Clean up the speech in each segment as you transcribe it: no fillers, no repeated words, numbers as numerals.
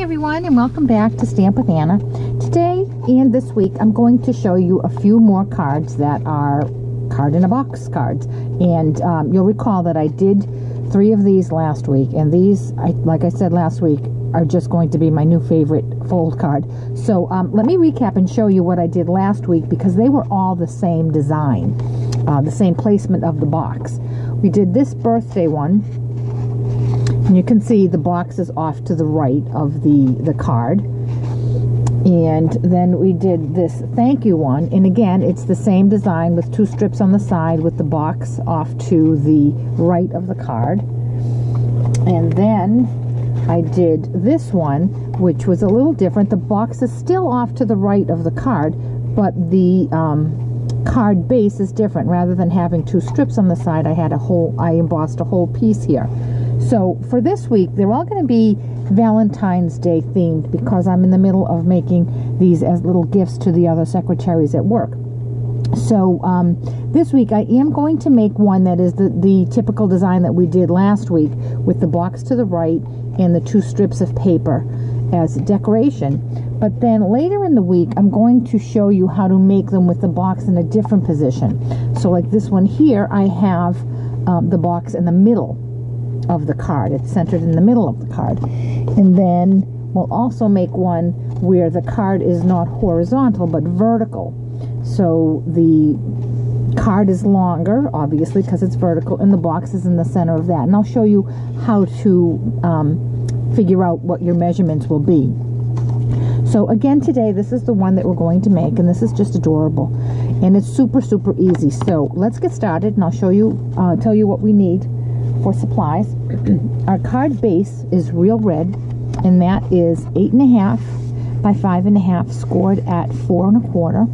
everyone, and welcome back to Stamp with Anna. Today and this week I'm going to show you a few more cards that are card in a box cards, and you'll recall that I did 3 of these last week, and these, like I said last week, are just going to be my new favorite fold card. So let me recap and show you what I did last week, because they were all the same design, the same placement of the box. We did this birthday one, and you can see the box is off to the right of the card. And then we did this thank you one, and again it's the same design with 2 strips on the side with the box off to the right of the card. And then I did this one, which was a little different. The box is still off to the right of the card, but the card base is different. Rather than having 2 strips on the side, I embossed a whole piece here. So for this week, they're all going to be Valentine's Day themed, because I'm in the middle of making these as little gifts to the other secretaries at work. So this week I am going to make one that is the typical design that we did last week, with the box to the right and the 2 strips of paper as decoration. But then later in the week I'm going to show you how to make them with the box in a different position. So like this one here, I have the box in the middle of the card. It's centered in the middle of the card. And then we'll also make one where the card is not horizontal but vertical. So the card is longer, obviously, because it's vertical, and the box is in the center of that. And I'll show you how to figure out what your measurements will be. So again, today this is the one that we're going to make, and this is just adorable, and it's super easy. So let's get started, and I'll show you, tell you what we need for supplies. Our card base is real red, and that is 8.5 by 5.5, scored at 4 1/4.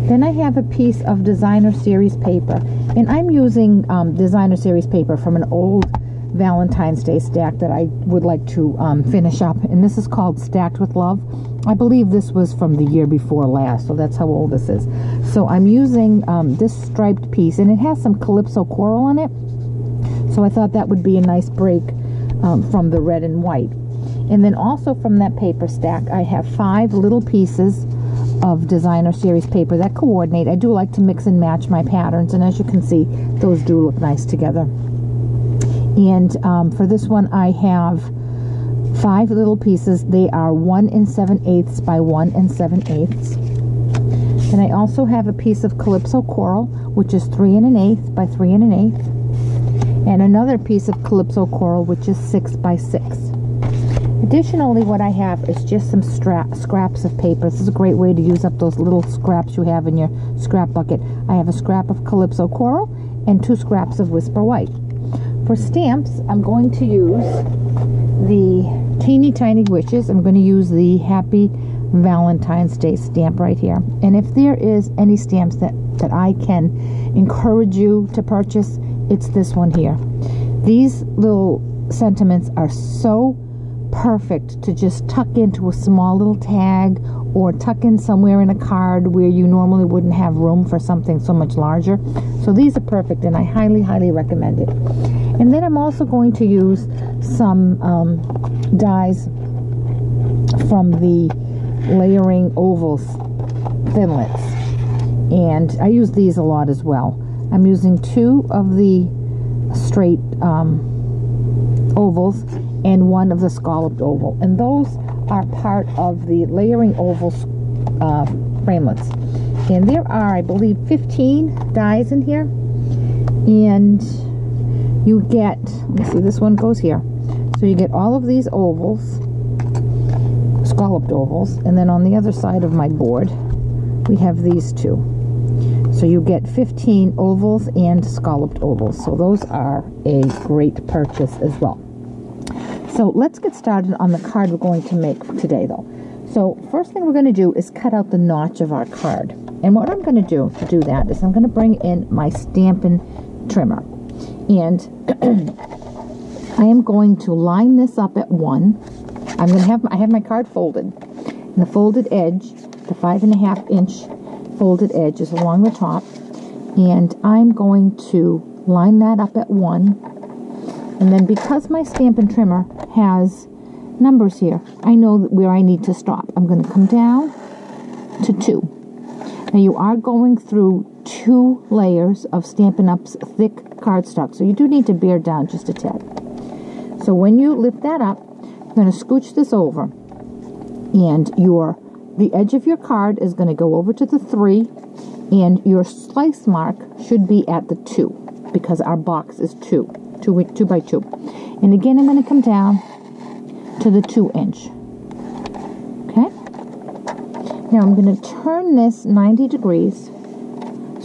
Then I have a piece of designer series paper, and I'm using designer series paper from an old Valentine's Day stack that I would like to finish up, and this is called Stacked with Love. I believe this was from the year before last, so that's how old this is. So I'm using this striped piece, and it has some Calypso coral in it, so I thought that would be a nice break from the red and white. And then also from that paper stack, I have 5 little pieces of designer series paper that coordinate. I do like to mix and match my patterns, and as you can see, those do look nice together. And for this one, I have 5 little pieces. They are 1 7/8 by 1 7/8. Then I also have a piece of Calypso coral, which is 3 1/8 by 3 1/8. And another piece of Calypso coral, which is 6 by 6. Additionally, what I have is just some scraps of paper. This is a great way to use up those little scraps you have in your scrap bucket. I have a scrap of Calypso coral and 2 scraps of Whisper White. For stamps, I'm going to use the Teeny Tiny Wishes. I'm going to use the Happy Valentine's Day stamp right here. And if there is any stamps that I can encourage you to purchase, it's this one here. These little sentiments are so perfect to just tuck into a small little tag, or tuck in somewhere in a card where you normally wouldn't have room for something so much larger. So these are perfect, and I highly recommend it. And then I'm also going to use some dies from the Layering Ovals Thinlits, and I use these a lot as well. I'm using 2 of the straight ovals and 1 of the scalloped oval, and those are part of the Layering Ovals framelits. And there are, I believe, 15 dies in here, and you get, let me see, this one goes here. So you get all of these ovals, scalloped ovals, and then on the other side of my board we have these 2. So you get 15 ovals and scalloped ovals. So those are a great purchase as well. So let's get started on the card we're going to make today, though. So first thing we're going to do is cut out the notch of our card. And what I'm going to do that is I'm going to bring in my Stampin' trimmer. And I am going to line this up at 1. I have my card folded. And the folded edge, the 5.5 inch folded edge, is along the top. And I'm going to line that up at 1. And then because my Stampin' trimmer has numbers here. I know where I need to stop. I'm going to come down to 2. Now you are going through 2 layers of Stampin' Up's thick cardstock, so you do need to bear down just a tad. So when you lift that up, you're going to scooch this over, and the edge of your card is going to go over to the 3, and your slice mark should be at the 2, because our box is 2 by 2. And again, I'm going to come down to the 2-inch. Okay? Now I'm going to turn this 90 degrees.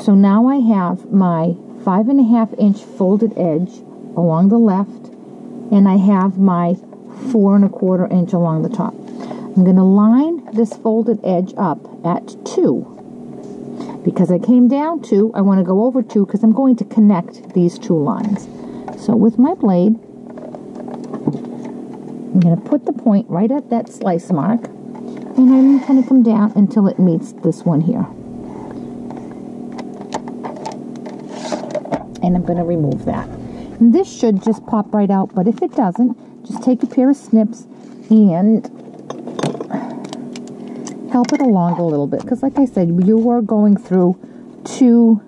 So now I have my 5.5-inch folded edge along the left, and I have my 4 1/4 inch along the top. I'm going to line this folded edge up at 2. Because I came down 2, I want to go over 2 because I'm going to connect these 2 lines. So with my blade, I'm going to put the point right at that slice mark, and I'm going to come down until it meets this one here. And I'm going to remove that. And this should just pop right out, but if it doesn't, just take a pair of snips and help it along a little bit, because like I said, you are going through 2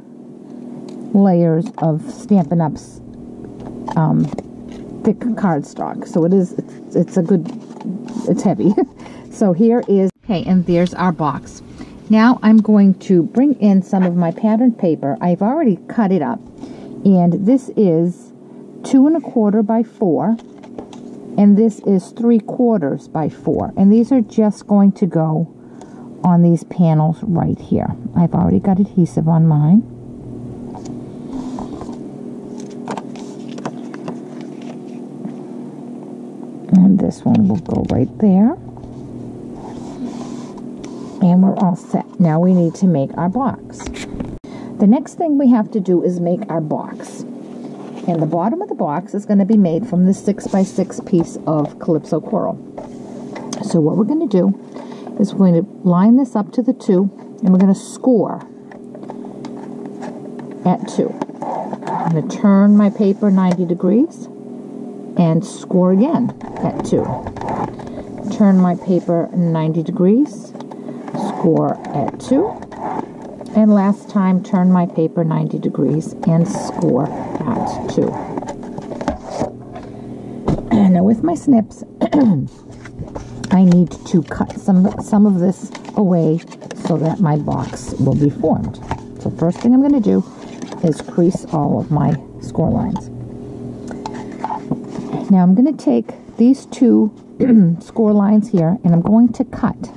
layers of Stampin' Up's thick cardstock, so it's heavy. So here is, okay, and there's our box. Now I'm going to bring in some of my patterned paper. I've already cut it up, and this is 2 1/4 by 4, and this is 3/4 by 4, and these are just going to go on these panels right here. I've already got adhesive on mine. And this one will go right there. And we're all set. Now we need to make our box. The next thing we have to do is make our box. And the bottom of the box is going to be made from this 6x6 piece of Calypso Coral. So what we're going to do is we're going to line this up to the 2, and we're going to score at 2. I'm going to turn my paper 90 degrees and score again at 2. Turn my paper 90 degrees, score at 2. And last time, turn my paper 90 degrees and score at 2. And now with my snips, I need to cut some of this away so that my box will be formed. So first thing I'm going to do is crease all of my score lines. Now I'm going to take these 2 score lines here, and I'm going to cut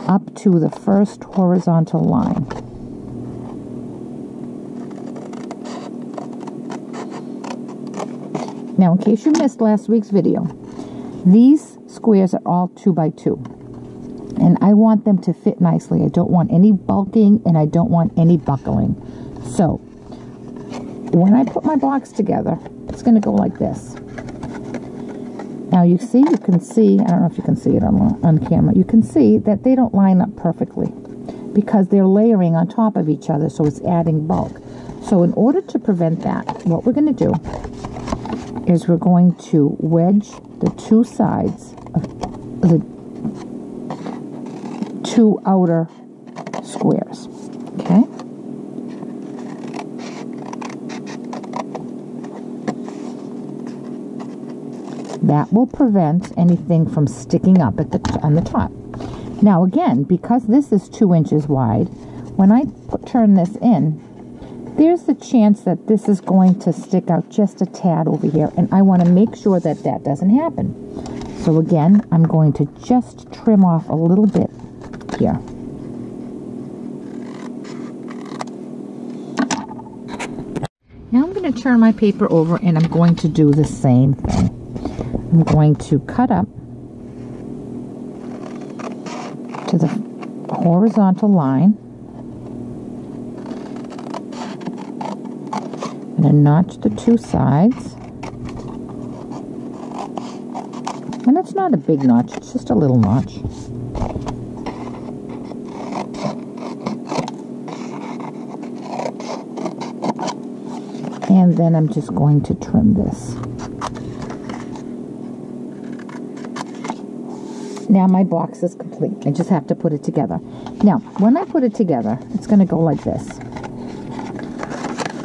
up to the first horizontal line. Now, in case you missed last week's video, these squares are all 2 by 2, and I want them to fit nicely. I don't want any bulking, and I don't want any buckling. So when I put my box together, it's going to go like this. Now you can see, I don't know if you can see it on camera, you can see that they don't line up perfectly because they're layering on top of each other, so it's adding bulk. So in order to prevent that, what we're going to do is we're going to wedge the 2 sides of the 2 outer squares. Okay? That will prevent anything from sticking up on the top. Now again, because this is 2 inches wide, when I turn this in, there's the chance that this is going to stick out just a tad over here, and I want to make sure that that doesn't happen. So again, I'm going to just trim off a little bit here. Now I'm going to turn my paper over, and I'm going to do the same thing. I'm going to cut up to the horizontal line. I'm going to notch the 2 sides. And it's not a big notch, it's just a little notch. And then I'm just going to trim this. Now my box is complete. I just have to put it together. Now, when I put it together, it's going to go like this.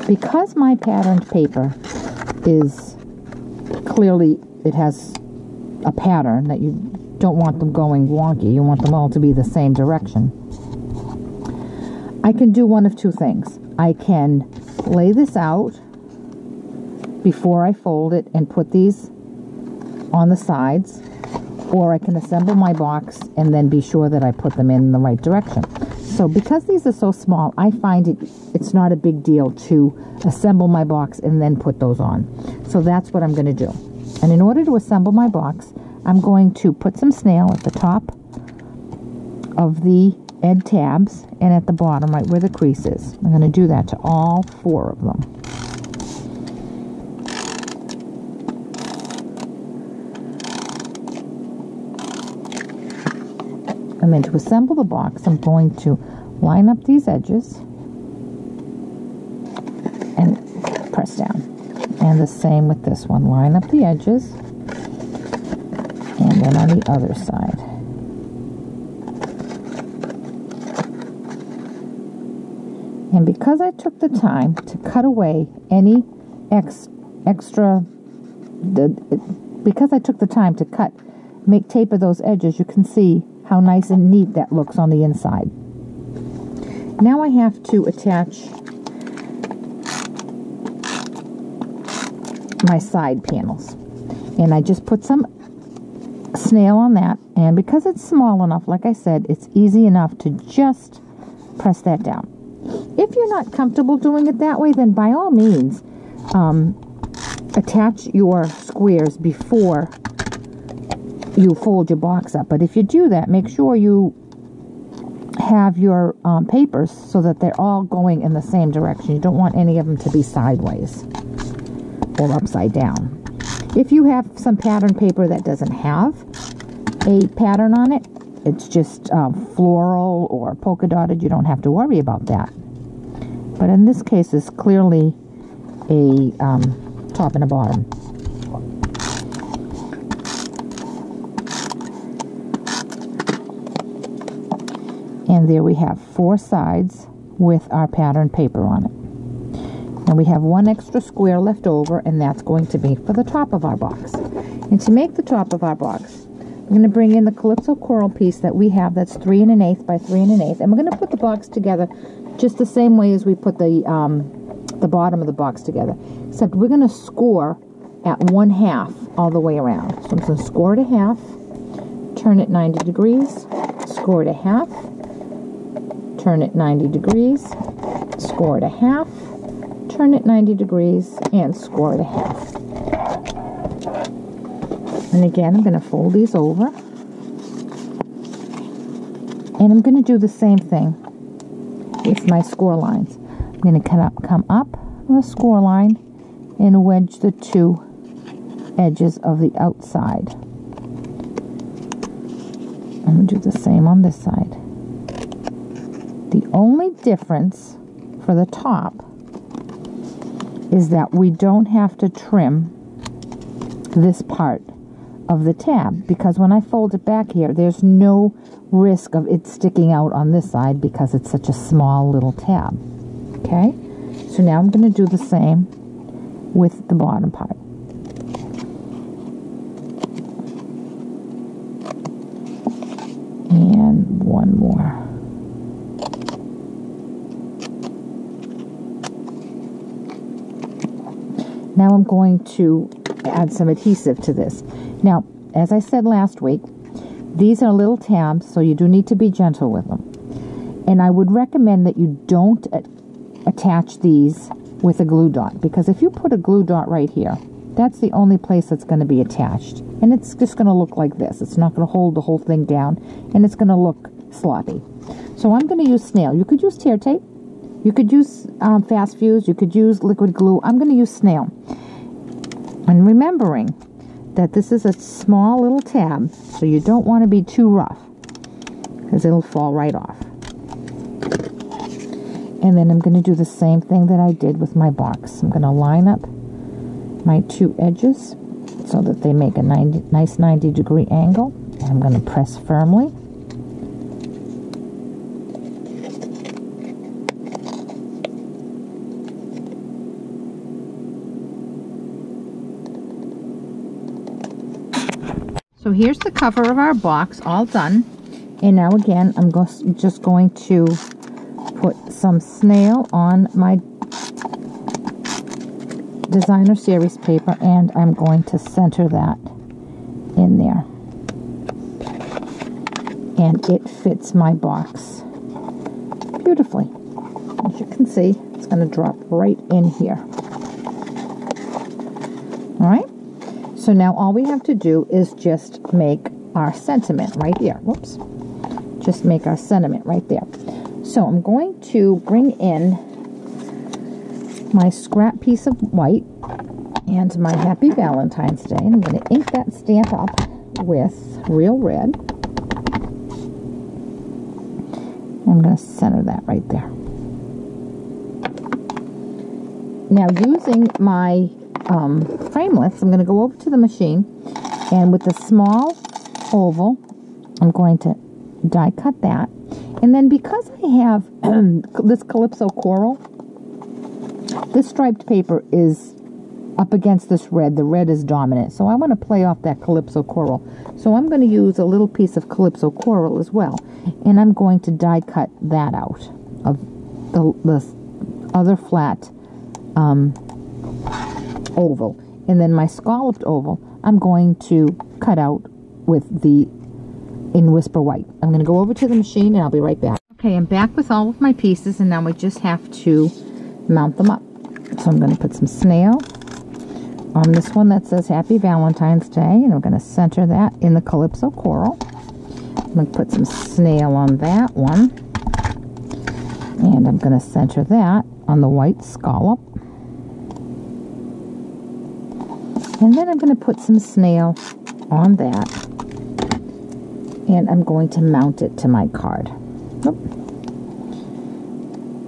Because my patterned paper is clearly, it has a pattern that you don't want them going wonky. You want them all to be the same direction. I can do one of two things. I can lay this out before I fold it and put these on the sides, or I can assemble my box and then be sure that I put them in the right direction. So because these are so small, I find it's not a big deal to assemble my box and then put those on. So that's what I'm going to do. And in order to assemble my box, I'm going to put some snail at the top of the ed tabs and at the bottom right where the crease is. I'm going to do that to all 4 of them. And then to assemble the box, I'm going to line up these edges and press down. And the same with this one. Line up the edges and then on the other side. And because I took the time to cut away any because I took the time to taper those edges, you can see how nice and neat that looks on the inside. Now I have to attach my side panels. And I just put some snail on that. And because it's small enough, like I said, it's easy enough to just press that down. If you're not comfortable doing it that way, then by all means, attach your squares before you fold your box up. But if you do that, make sure you have your papers so that they're all going in the same direction. You don't want any of them to be sideways or upside down. If you have some pattern paper that doesn't have a pattern on it, it's just floral or polka dotted, you don't have to worry about that. But in this case, it's clearly a top and a bottom. And there we have 4 sides with our pattern paper on it. And we have 1 extra square left over, and that's going to be for the top of our box. And to make the top of our box, I'm going to bring in the Calypso coral piece that we have that's 3 1/8 by 3 1/8. And we're going to put the box together just the same way as we put the bottom of the box together. Except we're going to score at 1/2 all the way around. So I'm going to score it a half, turn it 90 degrees, score it a half, turn it 90 degrees, score it a half, turn it 90 degrees, and score it a half. And again, I'm going to fold these over. And I'm going to do the same thing with my score lines. I'm going to come up the score line and wedge the 2 edges of the outside. I'm going to do the same on this side. The only difference for the top is that we don't have to trim this part of the tab, because when I fold it back here, there's no risk of it sticking out on this side because it's such a small little tab. Okay, so now I'm going to do the same with the bottom part. And one more. Now I'm going to add some adhesive to this. Now, as I said last week, these are little tabs, so you do need to be gentle with them. And I would recommend that you don't attach these with a glue dot, because if you put a glue dot right here, that's the only place that's going to be attached. And it's just going to look like this. It's not going to hold the whole thing down, and it's going to look sloppy. So I'm going to use snail. You could use tear tape. You could use fast fuse. You could use liquid glue. I'm going to use snail. And remembering that this is a small little tab, so you don't want to be too rough, because it'll fall right off. And then I'm going to do the same thing that I did with my box. I'm going to line up my 2 edges so that they make a nice 90-degree angle. I'm going to press firmly. So here's the cover of our box, all done. And now again, I'm just going to put some snail on my designer series paper, and I'm going to center that in there. And it fits my box beautifully. As you can see, it's going to drop right in here. All right. So now all we have to do is just make our sentiment right here. Whoops. Just make our sentiment right there. So I'm going to bring in my scrap piece of white and my Happy Valentine's Day. And I'm going to ink that stamp up with real red. I'm going to center that right there. Now using my framelits, I'm going to go over to the machine, and with the small oval, I'm going to die cut that. And then because I have this Calypso coral, this striped paper is up against this red. The red is dominant, so I want to play off that Calypso coral. So I'm going to use a little piece of Calypso coral as well, and I'm going to die cut that out of the other flat oval. And then my scalloped oval, I'm going to cut out with the in Whisper White. I'm going to go over to the machine and I'll be right back. Okay, I'm back with all of my pieces, and now we just have to mount them up. So I'm going to put some snail on this one that says Happy Valentine's Day, and I'm going to center that in the Calypso coral. I'm going to put some snail on that one, and I'm going to center that on the white scallop. And then I'm going to put some snail on that, and I'm going to mount it to my card. Oop.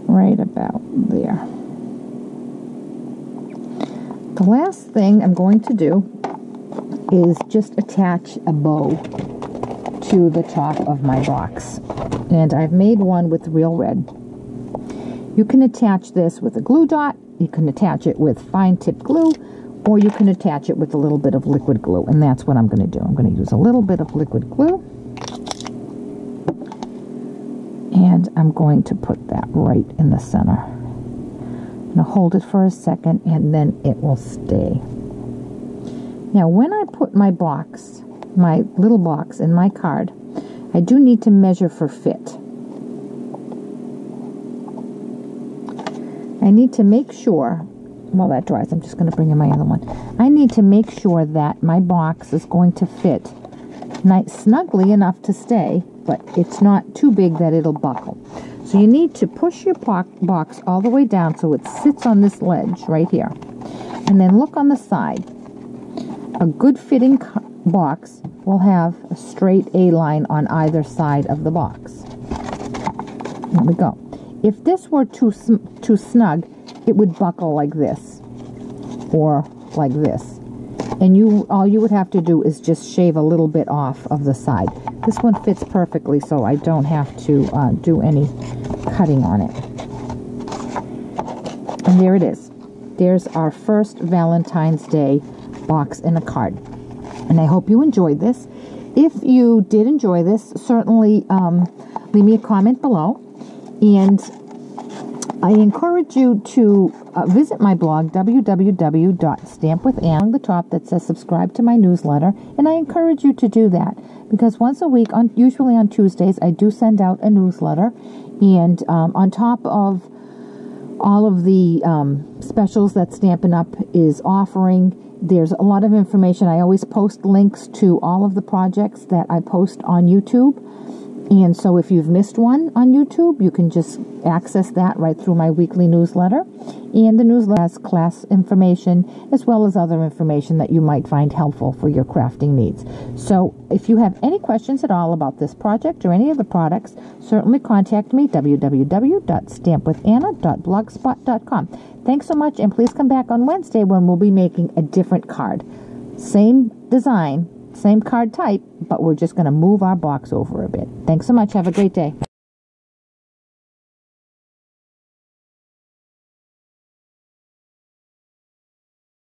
Right about there. The last thing I'm going to do is just attach a bow to the top of my box. And I've made one with real red. You can attach this with a glue dot, you can attach it with fine tip glue, or you can attach it with a little bit of liquid glue, and that's what I'm going to do. I'm going to use a little bit of liquid glue, and I'm going to put that right in the center. I'm going to hold it for a second, and then it will stay. Now, when I put my box, my little box in my card, I do need to measure for fit. I need to make sure, while that dries, I'm just going to bring in my other one. I need to make sure that my box is going to fit snugly enough to stay, but it's not too big that it'll buckle. So you need to push your box all the way down so it sits on this ledge right here. And then look on the side. A good fitting box will have a straight A line on either side of the box. There we go. If this were too snug, it would buckle like this or like this. And all you would have to do is just shave a little bit off of the side. This one fits perfectly, so I don't have to do any cutting on it. And there it is. There's our first Valentine's Day box in a card. And I hope you enjoyed this. If you did enjoy this, certainly leave me a comment below. And I encourage you to visit my blog, www.stampwithanna, on the top that says subscribe to my newsletter. And I encourage you to do that, because once a week, usually on Tuesdays, I do send out a newsletter. And on top of all of the specials that Stampin' Up! Is offering, there's a lot of information. I always post links to all of the projects that I post on YouTube. And so if you've missed one on YouTube, you can just access that right through my weekly newsletter. And the newsletter has class information as well as other information that you might find helpful for your crafting needs. So if you have any questions at all about this project or any of the products, certainly contact me, www.stampwithanna.blogspot.com. Thanks so much, and please come back on Wednesday when we'll be making a different card. Same design, same card type, but we're just going to move our box over a bit. Thanks so much. Have a great day.